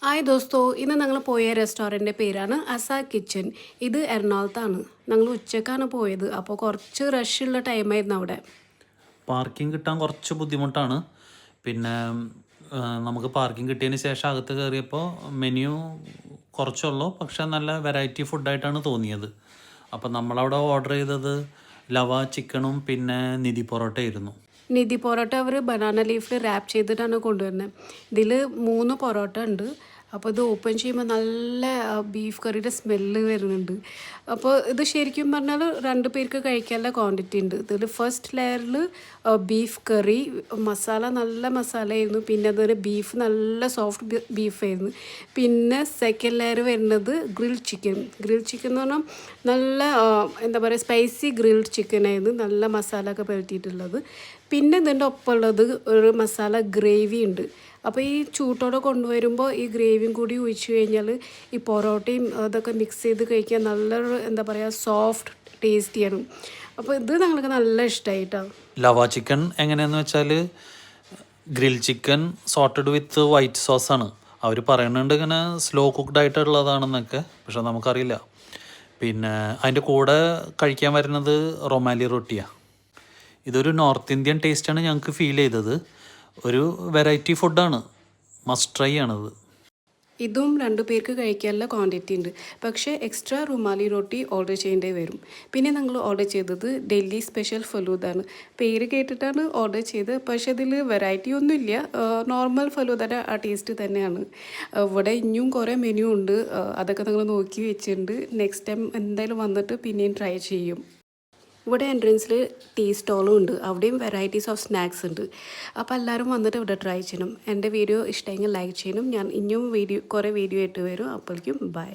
Hi ദോസ്തോ, ഇന്ന് ഞങ്ങൾ പോയ റെസ്റ്റോറൻറ്റിൻ്റെ പേരാണ് അസ കിച്ചൻ. ഇത് എറണാകുളത്താണ്. ഞങ്ങൾ ഉച്ചക്കാണ് പോയത്. അപ്പോൾ കുറച്ച് റഷുള്ള ടൈമായിരുന്നു അവിടെ. പാർക്കിംഗ് കിട്ടാൻ കുറച്ച് ബുദ്ധിമുട്ടാണ്. പിന്നെ നമുക്ക് പാർക്കിംഗ് കിട്ടിയതിന് ശേഷം അകത്ത് കയറിയപ്പോൾ മെനു കുറച്ചുള്ളൂ, പക്ഷേ നല്ല വെറൈറ്റി ഫുഡായിട്ടാണ് തോന്നിയത്. അപ്പം നമ്മളവിടെ ഓർഡർ ചെയ്തത് ലവ ചിക്കനും പിന്നെ നിധി പൊറോട്ടയായിരുന്നു. നിധി പൊറോട്ട അവർ ബനാന ലീഫിൽ റാപ്പ് ചെയ്തിട്ടാണ് കൊണ്ടുവരുന്നത്. ഇതിൽ 3 പൊറോട്ട ഉണ്ട്. അപ്പോൾ ഇത് ഓപ്പൺ ചെയ്യുമ്പോൾ നല്ല ബീഫ് കറിയുടെ സ്മെല്ല് വരുന്നുണ്ട്. അപ്പോൾ ഇത് ശരിക്കും പറഞ്ഞാൽ 2 പേർക്ക് കഴിക്കാനുള്ള ക്വാണ്ടിറ്റി ഉണ്ട്. ഇതിൽ ഫസ്റ്റ് ലെയറിൽ ബീഫ് കറി മസാല നല്ല മസാലയായിരുന്നു. പിന്നെ അതുപോലെ ബീഫ് നല്ല സോഫ്റ്റ് ബീഫായിരുന്നു. പിന്നെ സെക്കൻഡ് ലെയർ വരുന്നത് ഗ്രിൽഡ് ചിക്കൻ എന്ന് പറഞ്ഞാൽ നല്ല എന്താ പറയുക സ്പൈസി ഗ്രിൽഡ് ചിക്കനായിരുന്നു. നല്ല മസാല ഒക്കെ പുരട്ടിയിട്ടുള്ളത്. പിന്നെ ഇതിൻ്റെ ഒപ്പമുള്ളത് ഒരു മസാല ഗ്രേവി ഉണ്ട്. അപ്പോൾ ഈ ചൂട്ടോടെ കൊണ്ടുവരുമ്പോൾ ഈ ഗ്രേവിയും കൂടി ഒഴിച്ച് കഴിഞ്ഞാൽ ഈ പൊറോട്ടയും അതൊക്കെ മിക്സ് ചെയ്ത് കഴിക്കാൻ നല്ലൊരു എന്താ പറയുക സോഫ്റ്റ് ടേസ്റ്റിയാണ്. അപ്പോൾ ഇത് ഞങ്ങൾക്ക് നല്ല ഇഷ്ടമായിട്ടാണ്. ലവ ചിക്കൻ എങ്ങനെയാണെന്ന് വെച്ചാൽ grill chicken sauteed with white സോസാണ്. അവർ പറയുന്നുണ്ട് ഇങ്ങനെ സ്ലോ കുക്ക്ഡ് ആയിട്ടുള്ളതാണെന്നൊക്കെ, പക്ഷെ നമുക്കറിയില്ല. പിന്നെ അതിൻ്റെ കൂടെ കഴിക്കാൻ വരുന്നത് റൊമാലി റൊട്ടിയാണ്. ഇതൊരു നോർത്ത് ഇന്ത്യൻ ടേസ്റ്റാണ് ഞങ്ങൾക്ക് ഫീൽ ചെയ്തത്. ഒരു വെറൈറ്റി ഫുഡാണ്, മസ്റ്റ് ട്രൈ ആണത്. ഇതും 2 പേർക്ക് കഴിക്കാനുള്ള ക്വാണ്ടിറ്റി ഉണ്ട്. പക്ഷേ എക്സ്ട്രാ റുമാലി റൊട്ടി ഓർഡർ ചെയ്യേണ്ടി വരും. പിന്നെ ഞങ്ങൾ ഓർഡർ ചെയ്തത് ഡൽഹി സ്പെഷ്യൽ ഫലൂദാണ്. പേര് കേട്ടിട്ടാണ് ഓർഡർ ചെയ്തത്, പക്ഷേ ഇതിൽ വെറൈറ്റി ഒന്നുമില്ല. നോർമൽ ഫലൂദയുടെ ആ ടേസ്റ്റ് തന്നെയാണ്. ഇവിടെ ഇനിയും കുറേ മെനു ഉണ്ട്, അതൊക്കെ ഞങ്ങൾ നോക്കി വെച്ചിട്ടുണ്ട്. നെക്സ്റ്റ് ടൈം എന്തായാലും വന്നിട്ട് പിന്നെയും ട്രൈ ചെയ്യും. ഇവിടെ എൻട്രൻസിൽ ടീ സ്റ്റോളും ഉണ്ട്. അവിടെയും വെറൈറ്റീസ് ഓഫ് സ്നാക്സ് ഉണ്ട്. അപ്പോൾ എല്ലാവരും വന്നിട്ട് ഇവിടെ ട്രൈ ചെയ്യണം. എൻ്റെ വീഡിയോ ഇഷ്ടമെങ്കിൽ ലൈക്ക് ചെയ്യണം. ഞാൻ ഇനിയും കുറേ വീഡിയോ ആയിട്ട് വരും. അപ്പോഴേക്കും ബൈ.